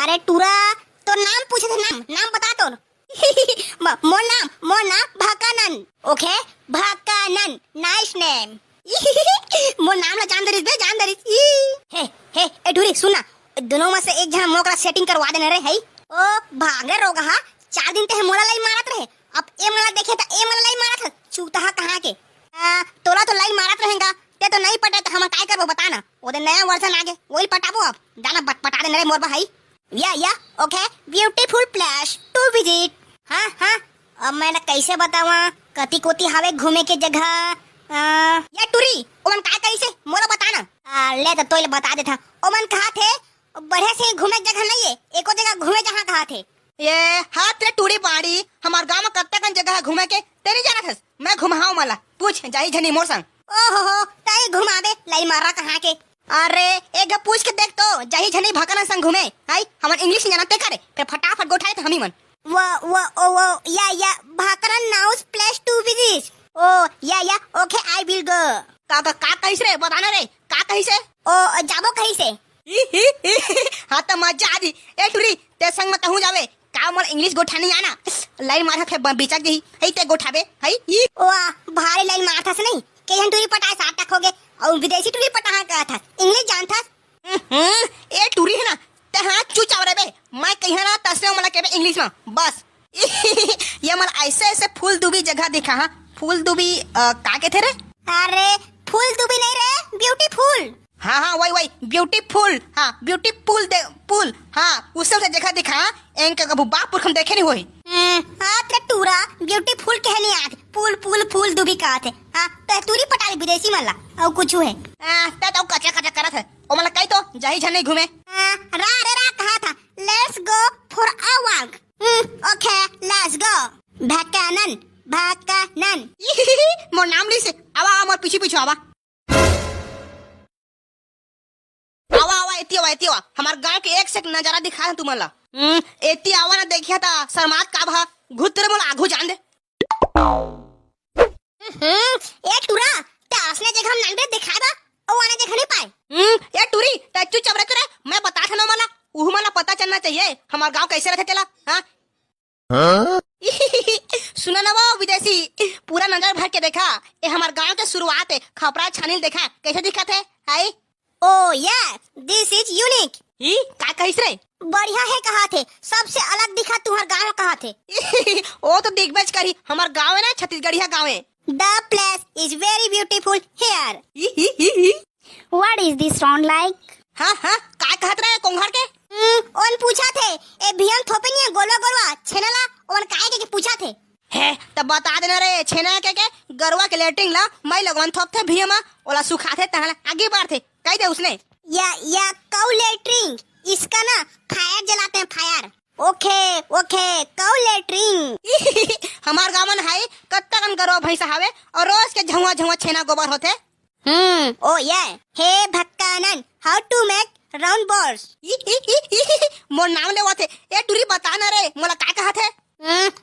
अरे टूरा तो नाम पूछे थे, नाम बता तो। मोर नाम Bhakanan. Okay Bhakanan, nice name. मोर नाम ला जान दरिस बे, जान दरिस। हे ए टूरी सुना, दोनों में से एक जन मोकरा सेटिंग करवा देने रे। है ओ भागे रोगा हा, 4 दिन ते मोला लाई मारत रहे। अब ए मला देखे त ए मला लाई मारत है, चूता हा कहां के। तोला तो लाई मारत रहेगा, ते तो नहीं पटे तो हम काय करबो बताना। ओदे नया वर्जन आगे वही पटाबो। अब जाना पटा देने रे मोर भाई। या okay, beautiful place to visit. हाँ अब मैं कैसे बतावा, कति कोती हावे घूमे के जगह। या टूरी ओमन काय कैसे मोला बताना। ले तो तोले बता देता। ओमन कहा थे बढ़िया से घूमे जगह नहीं है, एको जगह घूमे जहाँ कहा थे। ये हाथ रे टूरी पाड़ी, हमार गांव में कत्ते कन जगह घूमे के तेरी जाना थस। मैं घुमाऊं मला, पूछ जाई झनी मोर संग। ओहो ताई घुमाबे, लाई मारा कहाँ के। अरे एक पूछ के देख तो, जाई झनी भाकना संग घूमे। हाय हमन इंग्लिश जाना ते करे, फिर फटाफट गोठाए तो हमी मन। वो या भाकरन नाउस प्लेस टू विजिट। ओ या ओके आई विल गो। का कहिस रे, बताना रे का कहिस है। ओ जाबो कहीं से। हाँ तो मजा आ दी। ए टूरी ते संग में कहूं जावे, का मोर इंग्लिश गोठा नहीं आना। लाइन मारा थे बिचक दी हई ते गोठाबे हई। वाह भारी लाइन मारता से नहीं, के जन टूरी पटाए 7 तक हो गए और विदेशी टूरी पटा का था, इंग्लिश जानता। ए टूरी है ना ते हां चुचाव रे बे, मैं कहिया ना तसने मला केबे इंग्लिश में बस। ये मला ऐसे फूल दुबी जगह दिखा। हां फूल दुबी का के थे रे। अरे फूल दुबी नहीं रे, ब्यूटीफुल। हाँ वही ब्यूटीफुल। हाँ ब्यूटीफुल पुल। हाँ उससे जगह दिखा एंक कबू बापुर हम देखे नहीं होई। हां ते टूरा ब्यूटीफुल कहनी आत, फूल दुबी का थे। हां ते टूरी पटाली विदेशी मला और कुछ है। ते तो कचा करत है ओ मला कई तो जाई झने घूमे। रा कहा था let's go for a walk. Okay let's go Bhakanan. मोर नाम ली से आवा मोर पीछे आवा एती आवा हमार गांव के एक से एक नजारा दिखा है तुम्हाला। एती आवा ना देखिया था शर्मात का भा घुतरे मोल आगू जान दे। ए टूरा ते असने जगह हम नंदे दिखाबा ओ आने जगह नहीं पाए। ए टूरी ते चुप चबरे करे, मैं बता था ना मला उह मला पता चलना चाहिए हमार गांव कैसे रहते चला। हां सुना ना वो विदेशी, पूरा नजर भर के देखा। ये हमार गांव के शुरुआत है, खपरा छानील देखा कैसे दिखा थे। Hi oh yes this is unique. ही का कहिस रे, बढ़िया है कहा थे, सबसे अलग दिखा तुम्हार गांव कहा थे। ओ तो दिग्बज करी, हमार गांव है ना छत्तीसगढ़िया गांव है। The place is very beautiful here. What is this sound like? हाँ का कहत रहे कोंघर के। ओन पूछा थे ए भियन थोपनिया गोलवा छेनला ओन काहे के पूछा थे। है तब बता देना रे, छेना के गरवा के लेटिंग ला मैं लगवन थोप थे भियमा ओला सुखा थे तहला आगे बढ़ थे कह दे उसने। या काउ लेटरिंग, इसका ना फायर जलाते हैं फायर। Okay cow lettering. हमार गांव में है कत्ता कन गरवा भैंसा हावे और रोज के झुआ छेना गोबर होते। ओ ये हे Bhakkanan how to make round balls. मोर नाम लेवा थे। ए टूरी बता ना रे मोला का कहा थे।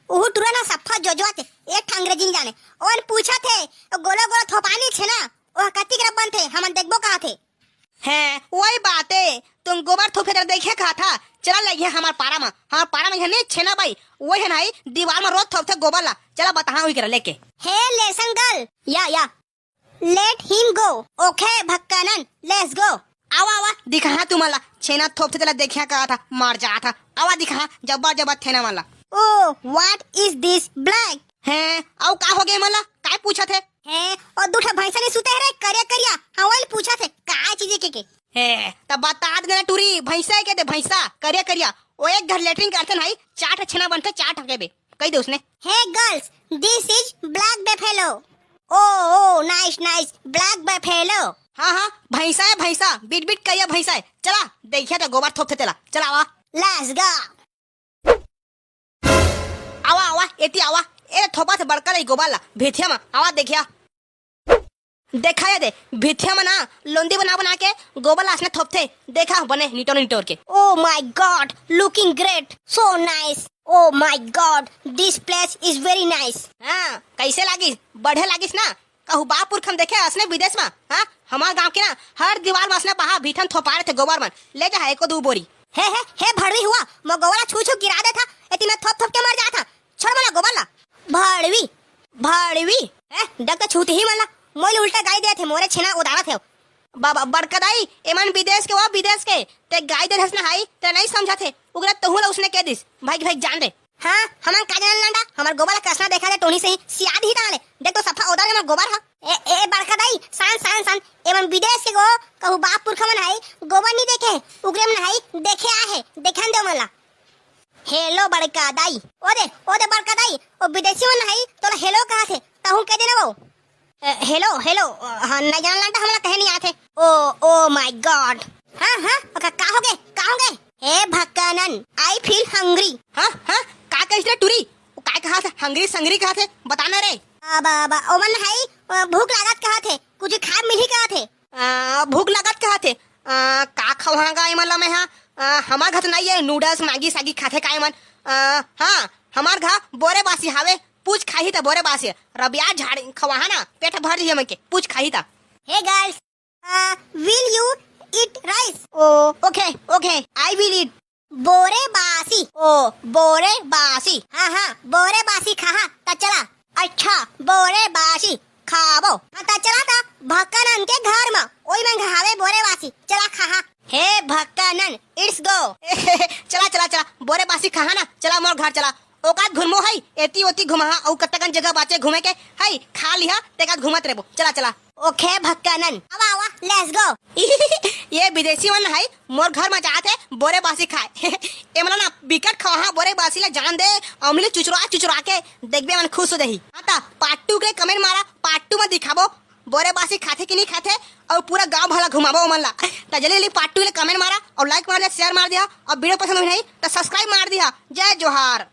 ओह टूरा ना सफा जोजवा थे, एक अंग्रेजी जाने। और पूछा थे गोला थोपानी छे ना ओ कति ग्राम बन थे, हमन देखबो कहा थे। हैं वही बात है, तुम गोबर थोपे तर देखे कहा था। चला लगी है हमार पारा में है छेना भाई वो है ना दीवार में रोज थोपते गोबर ला। चला बता हुई कर लेके। Hey listen girl yeah let him go. Okay Bhakkanan let's go. आवा दिखा तुम्हाला छेना थोपते चला देखिया कहा था मार जा था। आवा दिखा जबर छेना वाला। Oh what is this black. हैं आउ का हो गए मला काय पूछा थे। हैं और दूठा भैंसा ने सुते रे करिया हवाल पूछा थे का चीज के है तब बता देना टूरी भैंसा के दे भैंसा करिया वो एक घर लेटरिंग करते नहीं 4 छेना बनते 4 ठगे बे कह दे उसने। Hey girls this is black buffalo. Oh nice black buffalo. हाँ भैंसा है भैंसा बीट करिया भैंसा है। चला देखिया तो गोबर थोपते चला आवा लेट्स गो। आवा एती आवा ए थोपा से बड़का नहीं गोबर ला भेथिया में आवा देखिया देखा दे भिथिया में ना लोंदी बना के गोबर लाश ने थोपते देखा बने निटोर के। Oh my God looking great so nice. Oh my God this place is very nice. हाँ कैसे लागिस बढ़े लागिस ना कहू बापुर हम देखे असने विदेश में। हाँ हमारे गांव के ना हर दीवार में असने पहा भीथन थोपारे थे गोबर में ले जा एको 2 बोरी। हे भड़वी हुआ मो गोवाला छू छू गिरा दे था एती में थोप थोप के मर जाता छोड़ मला गोवाला भड़वी डक छूती ही मला मोल उल्टा गाय दे थे मोरे छेना उदारा थे बाबा बड़कदाई एमन विदेश के वो विदेश के ते गाय दे हसना हाई ते नहीं समझा थे उगरा तहुला उसने कह दिस भाई जान दे हाँ हमार काजल लंडा हमार गोबाला कसना देखा दे टोनी से ही सियाद ही डाले देख तो सफा उधर हमार गोबर हा ए बड़कदाई सान एवं विदेश के गो कहू बापुर खमन हाई गोबर नहीं देखे उगरे में हाई देखे आ है देखन दे मला हेलो बड़कदाई ओदे बड़कदाई ओ विदेशी मन हाई तोला हेलो कहा थे तहु कह देना वो हेलो हाँ नहीं जान लंडा हमला कहे नहीं आते ओ माय गॉड हाँ का हो गए ए भक्कानन आई फील हंग्री हाँ का कहिस रे टूरी का कहा था हंगरी संगरी कहा थे बताना रे बाबा ओ मन हाई भूख लागत कहा थे कुछ खा मिली कहा थे भूख लागत कहा थे का खवागा इमला में हाँ हमार घर नहीं है नूडल्स मैगी सागी खाते का मन हाँ हमार घर बोरे बासी हावे पूछ खाही था बोरे बासी रबिया झाड़ी खवाहा ना पेट भर दिए मन के पूछ खाही था hey girls will you eat rice okay I will eat bore basi हाँ बोरे बासी खा ता चला अच्छा बोरे बासी खाबो हाँ ता चला ता भक्कानन के घर में ओई में घावे बोरे बासी चला खा हे भक्कानन इट्स गो चला बोरे बासी खा ना चला मोर घर चला ओकात घुमो है एती ओती घुमा औ कतकन जगह बाचे घूमे के है खा लिहा तेका घुमत रेबो चला ओके भक्कानन आवा लेट्स गो ये विदेशी मन है मोर घर में जाते बोरे बासी खाए एमला ना बिकट खवा बोरे बासी ला जान दे अमली चुचुरा के देखबे मन खुश हो जही आता पाट्टू के कमेंट मारा पाट्टू में दिखाबो बोरे बासी खाते कि नहीं खाते और पूरा गांव भला घुमाबो मन ला त जल्दी पाट्टू ले कमेंट मारा और लाइक मार दिया शेयर मार दिया और वीडियो पसंद हुई नहीं तो सब्सक्राइब मार दिया जय जोहार।